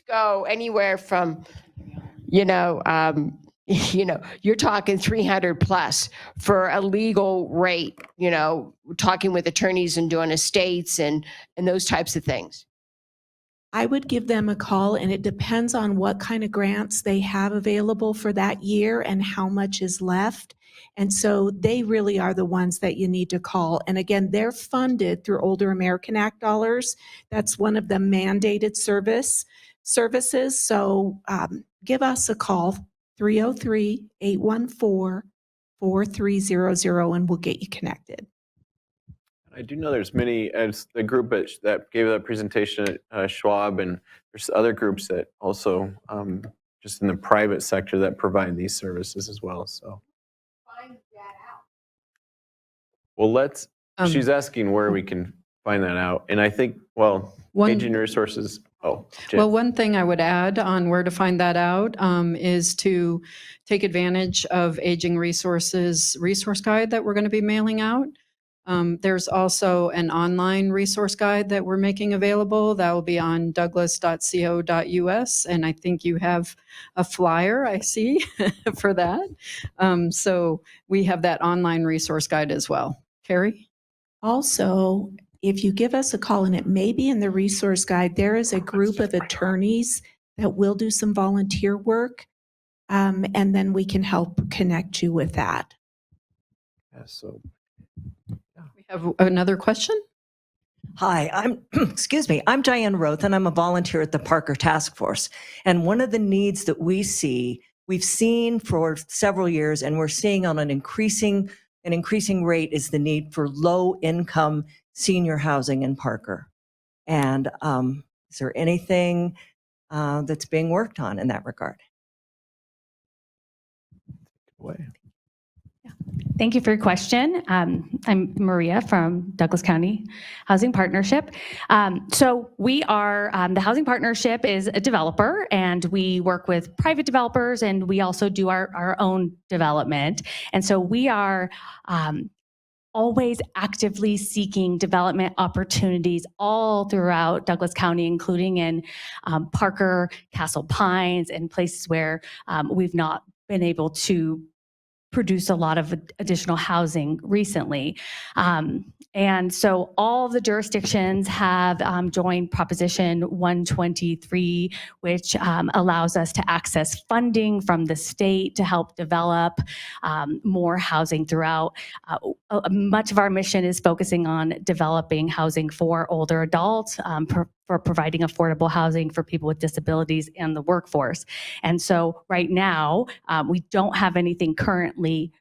Go anywhere from, you're talking 300 plus for a legal rate, talking with attorneys and doing estates and those types of things. I would give them a call, and it depends on what kind of grants they have available for that year and how much is left. And so they really are the ones that you need to call. And again, they're funded through Older American Act dollars. That's one of the mandated services. So give us a call, 303-814-4300, and we'll get you connected. I do know there's many, as the group that gave that presentation at Schwab, and there's other groups that also just in the private sector that provide these services as well. So, well, she's asking where we can find that out. And I think, Aging Resources. Oh, Jen. Well, one thing I would add on where to find that out is to take advantage of Aging Resources resource guide that we're going to be mailing out. There's also an online resource guide that we're making available that will be on douglas.co.us. And I think you have a flyer, I see, for that. So we have that online resource guide as well. Carrie? Also, if you give us a call, and it may be in the resource guide, there is a group of attorneys that will do some volunteer work, and then we can help connect you with that. Yeah, so We have another question? Hi, I'm Diane Roth, and I'm a volunteer at the Parker Task Force. And one of the needs that we've seen for several years, and we're seeing on an increasing rate, is the need for low-income senior housing in Parker. And is there anything that's being worked on in that regard? Thank you for your question. I'm Maria from Douglas County Housing Partnership. So we are, the Housing Partnership is a developer, and we work with private developers, and we also do our own development. And so we are always actively seeking development opportunities all throughout Douglas County, including in Parker, Castle Pines, and places where we've not been able to produce a lot of additional housing recently. And so all of the jurisdictions have joined Proposition 123, which allows us to access funding from the state to help develop more housing throughout. Much of our mission is focusing on developing housing for older adults, for providing affordable housing for people with disabilities and the workforce. And so right now, we don't have anything currently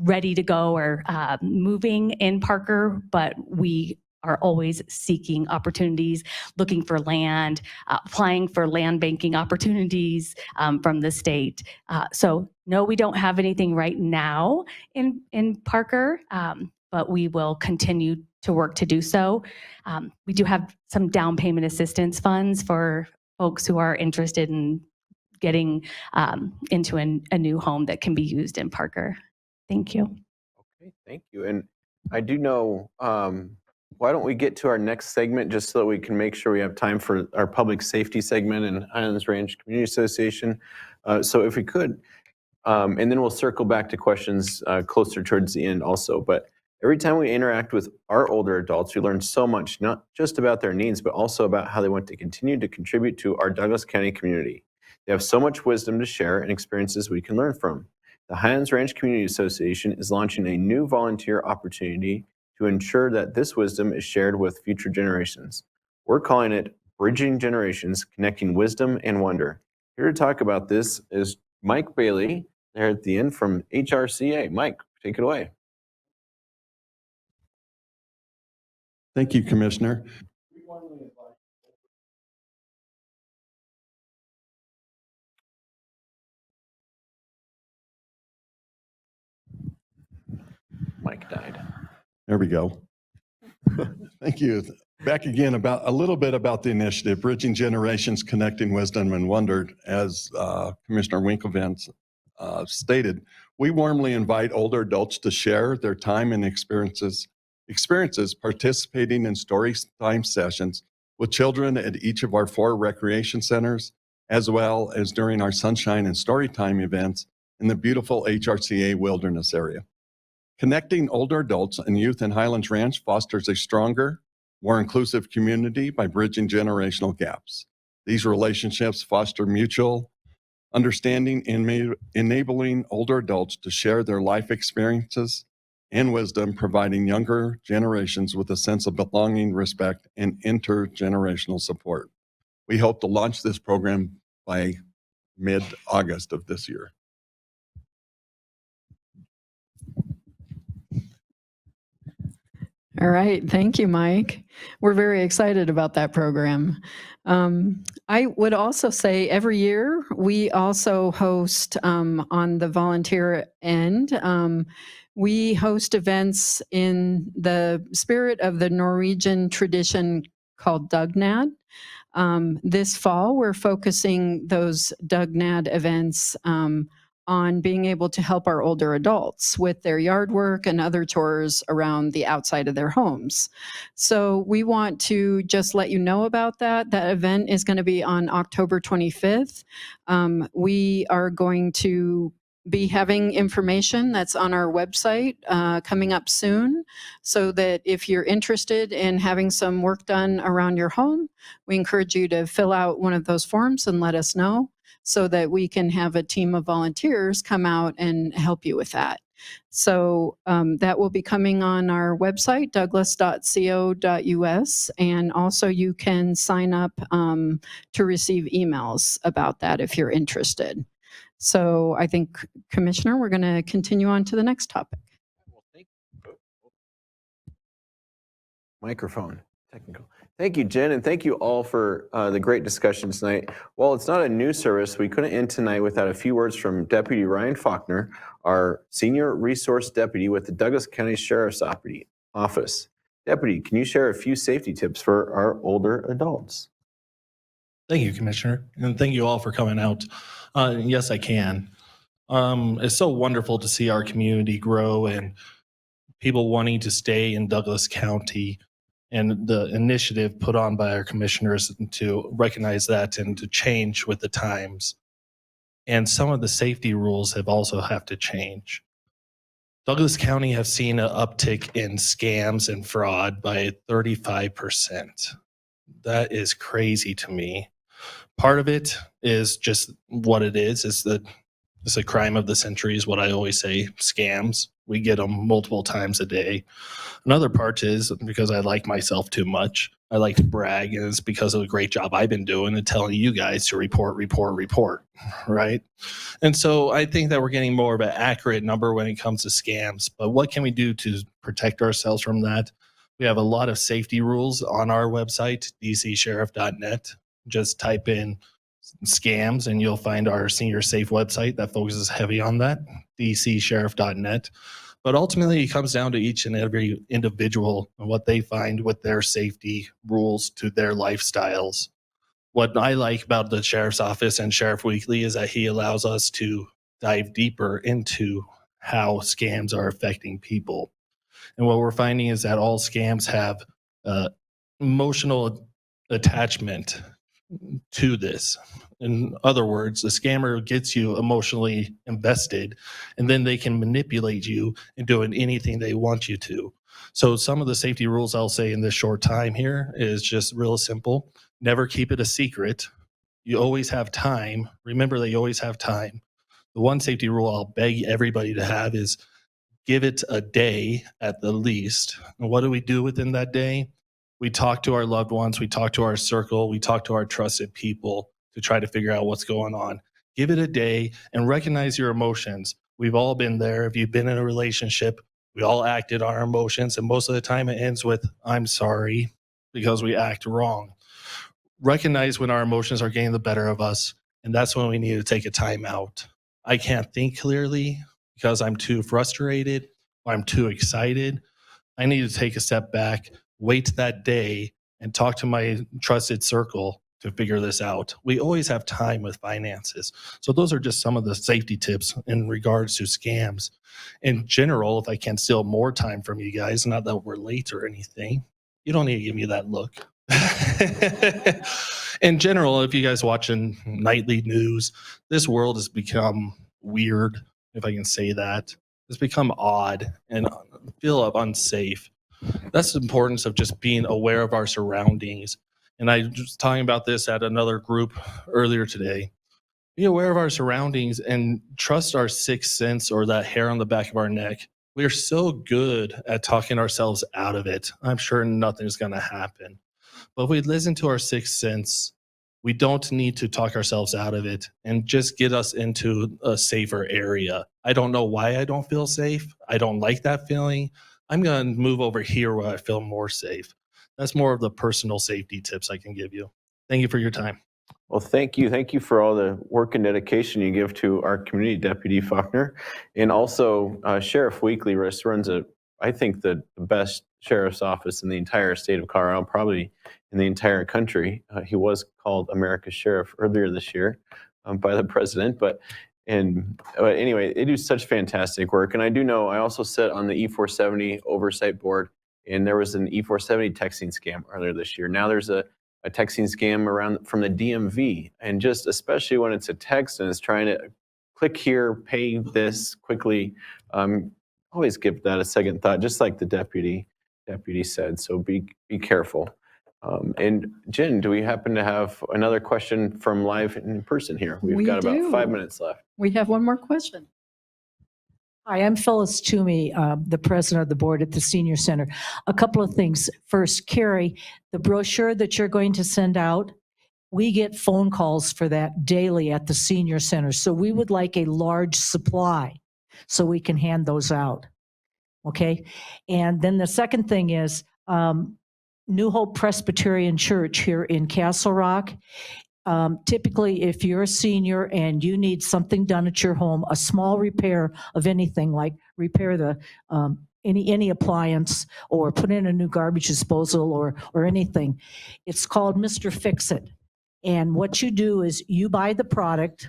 ready to go or moving in Parker, but we are always seeking opportunities, looking for land, applying for land banking opportunities from the state. So no, we don't have anything right now in Parker, but we will continue to work to do so. We do have some down payment assistance funds for folks who are interested in getting into a new home that can be used in Parker. Thank you. Okay, thank you. And I do know, why don't we get to our next segment just so that we can make sure we have time for our public safety segment and Highlands Ranch Community Association. So if we could, and then we'll circle back to questions closer towards the end also. But every time we interact with our older adults, we learn so much, not just about their needs, but also about how they want to continue to contribute to our Douglas County community. They have so much wisdom to share and experiences we can learn from. The Highlands Ranch Community Association is launching a new volunteer opportunity to ensure that this wisdom is shared with future generations. We're calling it Bridging Generations, Connecting Wisdom and Wonder. Here to talk about this is Mike Bailey, there at the end from HRCA. Mike, take it away. Thank you, Commissioner. Mike died. There we go. Thank you. Back again about a little bit about the initiative, Bridging Generations, Connecting Wisdom and Wonder. As Commissioner Winklevan stated, we warmly invite older adults to share their time and experiences participating in story time sessions with children at each of our 4 recreation centers, as well as during our Sunshine and Storytime events in the beautiful HRCA Wilderness area. Connecting older adults and youth in Highlands Ranch fosters a stronger, more inclusive community by bridging generational gaps. These relationships foster mutual understanding and enabling older adults to share their life experiences and wisdom, providing younger generations with a sense of belonging, respect, and intergenerational support. We hope to launch this program by mid-August of this year. All right. Thank you, Mike. We're very excited about that program. I would also say every year we also host on the volunteer end, we host events in the spirit of the Norwegian tradition called Dugnad. This fall, we're focusing those Dugnad events on being able to help our older adults with their yard work and other chores around the outside of their homes. So we want to just let you know about that. That event is going to be on October 25th. We are going to be having information that's on our website coming up soon, so that if you're interested in having some work done around your home, we encourage you to fill out one of those forms and let us know, so that we can have a team of volunteers come out and help you with that. So that will be coming on our website, douglas.co.us, and also you can sign up to receive emails about that if you're interested. So I think, Commissioner, we're going to continue on to the next topic. Microphone, technical. Thank you, Jen, and thank you all for the great discussion tonight. While it's not a new service, we couldn't end tonight without a few words from Deputy Ryan Faulkner, our Senior Resource Deputy with the Douglas County Sheriff's Office. Deputy, can you share a few safety tips for our older adults? Thank you, Commissioner, and thank you all for coming out. Yes, I can. It's so wonderful to see our community grow and people wanting to stay in Douglas County, and the initiative put on by our commissioners to recognize that and to change with the times. And some of the safety rules have to change. Douglas County have seen an uptick in scams and fraud by 35%. That is crazy to me. Part of it is just what it is. It's a crime of the century is what I always say, scams. We get them multiple times a day. Another part is because I like myself too much. I like to brag, and it's because of the great job I've been doing and telling you guys to report, right? And so I think that we're getting more of an accurate number when it comes to scams. But what can we do to protect ourselves from that? We have a lot of safety rules on our website, dcsheriff.net. Just type in scams and you'll find our Senior Safe website that focuses heavy on that, dcsheriff.net. But ultimately, it comes down to each and every individual and what they find with their safety rules to their lifestyles. What I like about the Sheriff's Office and Sheriff Weekly is that he allows us to dive deeper into how scams are affecting people. And what we're finding is that all scams have emotional attachment to this. In other words, the scammer gets you emotionally invested, and then they can manipulate you into doing anything they want you to. So some of the safety rules I'll say in this short time here is just real simple. Never keep it a secret. You always have time. Remember that you always have time. The one safety rule I'll beg everybody to have is give it a day at the least. And what do we do within that day? We talk to our loved ones, we talk to our circle, we talk to our trusted people to try to figure out what's going on. Give it a day and recognize your emotions. We've all been there. If you've been in a relationship, we all acted on our emotions, and most of the time it ends with, I'm sorry, because we act wrong. Recognize when our emotions are getting the better of us, and that's when we need to take a time out. I can't think clearly because I'm too frustrated or I'm too excited. I need to take a step back, wait that day, and talk to my trusted circle to figure this out. We always have time with finances. So those are just some of the safety tips in regards to scams. In general, if I can steal more time from you guys, not that we're late or anything, you don't need to give me that look. In general, if you guys watching nightly news, this world has become weird, if I can say that. It's become odd and feel unsafe. That's the importance of just being aware of our surroundings. And I was talking about this at another group earlier today. Be aware of our surroundings and trust our sixth sense or that hair on the back of our neck. We are so good at talking ourselves out of it. I'm sure nothing's going to happen. But if we listen to our sixth sense, we don't need to talk ourselves out of it and just get us into a safer area. I don't know why I don't feel safe. I don't like that feeling. I'm going to move over here where I feel more safe. That's more of the personal safety tips I can give you. Thank you for your time. Well, thank you. Thank you for all the work and dedication you give to our community, Deputy Faulkner. And also, Sheriff Weekly runs I think, the best sheriff's office in the entire state of Colorado, probably in the entire country. He was called America's Sheriff earlier this year by the president. But anyway, they do such fantastic work. And I do know, I also sit on the E470 oversight board, and there was an E470 texting scam earlier this year. Now there's a texting scam around from the DMV, and just especially when it's a text and it's trying to click here, pay this quickly, always give that a second thought, just like the deputy said. So be careful. And Jen, do we happen to have another question from live in person here? We've got about 5 minutes left. We have one more question. Hi, I'm Phyllis Toomey, the president of the board at the Senior Center. A couple of things. First, Carrie, the brochure that you're going to send out, we get phone calls for that daily at the Senior Center. So we would like a large supply so we can hand those out. Okay? And then the second thing is New Hope Presbyterian Church here in Castle Rock. Typically, if you're a senior and you need something done at your home, a small repair of anything, like repair the any appliance or put in a new garbage disposal or anything, it's called Mr. Fix-It. And what you do is you buy the product,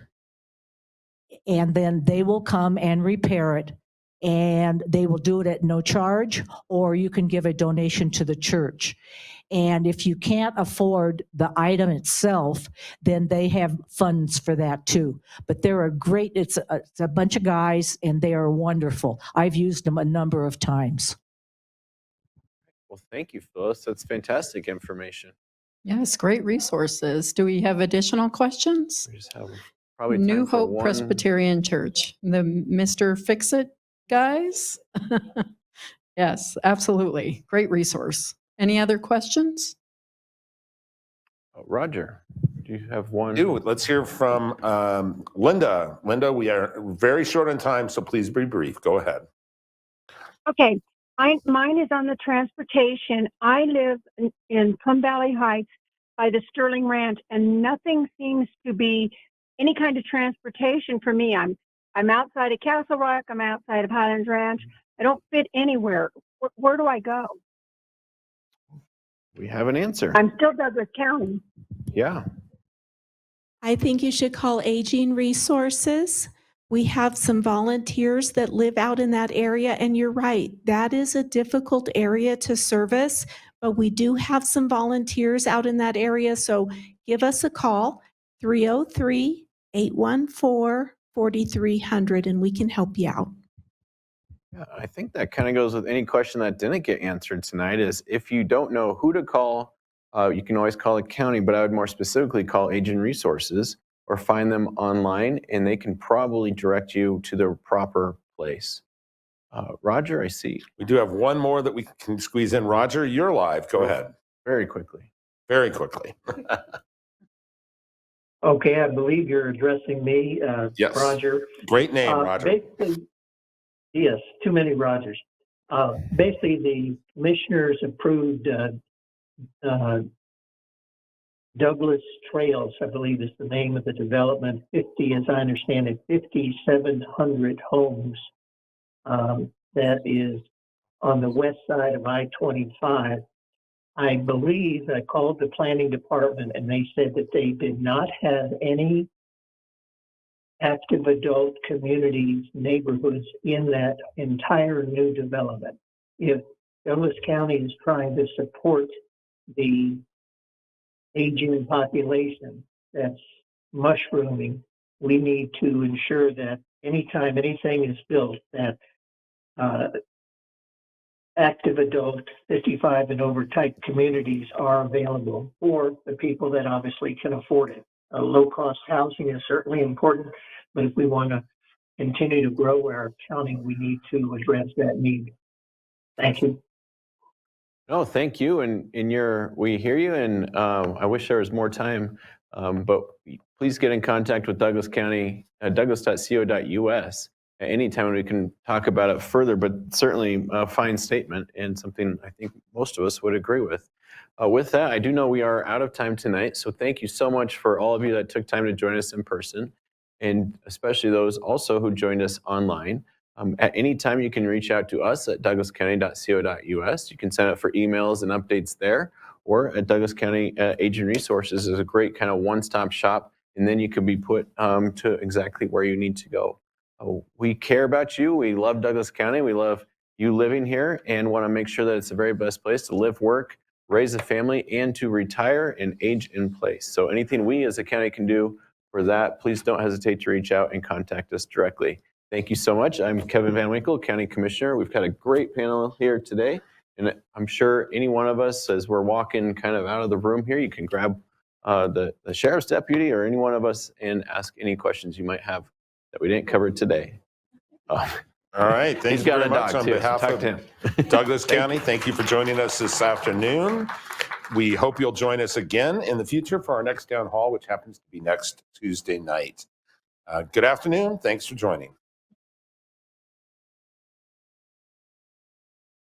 and then they will come and repair it and they will do it at no charge, or you can give a donation to the church. And if you can't afford the item itself, then they have funds for that too. But they're a great, it's a bunch of guys and they are wonderful. I've used them a number of times. Well, thank you, Phyllis. That's fantastic information. Yes, great resources. Do we have additional questions? We just have probably time New for Hope one. Presbyterian Church, the Mr. Fix-It guys? Yes, absolutely. Great resource. Any other questions? Roger, do you have one? Let's hear from Linda. Linda, we are very short on time, so please be brief. Go ahead. Okay, mine is on the transportation. I live in Plum Valley Heights by the Sterling Ranch, and nothing seems to be any kind of transportation for me. I'm outside of Castle Rock. I'm outside of Highlands Ranch. I don't fit anywhere. Where do I go? We have an answer. I'm still Douglas County. Yeah. I think you should call Aging Resources. We have some volunteers that live out in that area, and you're right, that is a difficult area to service, but we do have some volunteers out in that area, so give us a call, 303-814-4300, and we can help you out. Yeah, I think that kind of goes with any question that didn't get answered tonight is if you don't know who to call, you can always call the county, but I would more specifically call Aging Resources or find them online, and they can probably direct you to the proper place. Roger, I see. We do have one more that we can squeeze in. Roger, you're live. Go ahead. Very quickly. Very quickly. Okay, I believe you're addressing me, Yes. Roger. Great name, Roger. Basically, yes, too many Rogers. Basically, the commissioners approved Douglas Trails, I believe is the name of the development, 50, as I understand it, 5,700 homes. That is on the west side of I-25. I believe I called the planning department and they said that they did not have any active adult communities, neighborhoods in that entire new development. If Douglas County is trying to support the aging population that's mushrooming, we need to ensure that anytime anything is built, that active adult 55 and over type communities are available for the people that obviously can afford it. Low-cost housing is certainly important, but if we want to continue to grow our county, we need to address that need. Thank you. No, thank you. And we hear you, and I wish there was more time, but please get in contact with Douglas County, douglas.co.us at any time, and we can talk about it further, but certainly a fine statement and something I think most of us would agree with. With that, I do know we are out of time tonight, so thank you so much for all of you that took time to join us in person, and especially those also who joined us online. At any time, you can reach out to us at douglascounty.co.us. You can sign up for emails and updates there, or at Douglas County Aging Resources is a great kind of one-stop shop, and then you can be put to exactly where you need to go. We care about you. We love Douglas County. We love you living here and want to make sure that it's the very best place to live, work, raise a family, and to retire and age in place. So anything we as a county can do for that, please don't hesitate to reach out and contact us directly. Thank you so much. I'm Kevin Van Winkle, County Commissioner. We've got a great panel here today, and I'm sure any one of us, as we're walking kind of out of the room here, you can grab the sheriff's deputy or any one of us and ask any questions you might have that we didn't cover today. All right. Thank He's you got very a much dog on too, so behalf talk of to him. Douglas County. Thank you for joining us this afternoon. We hope you'll join us again in the future for our next town hall, which happens to be next Tuesday night. Good afternoon. Thanks for joining.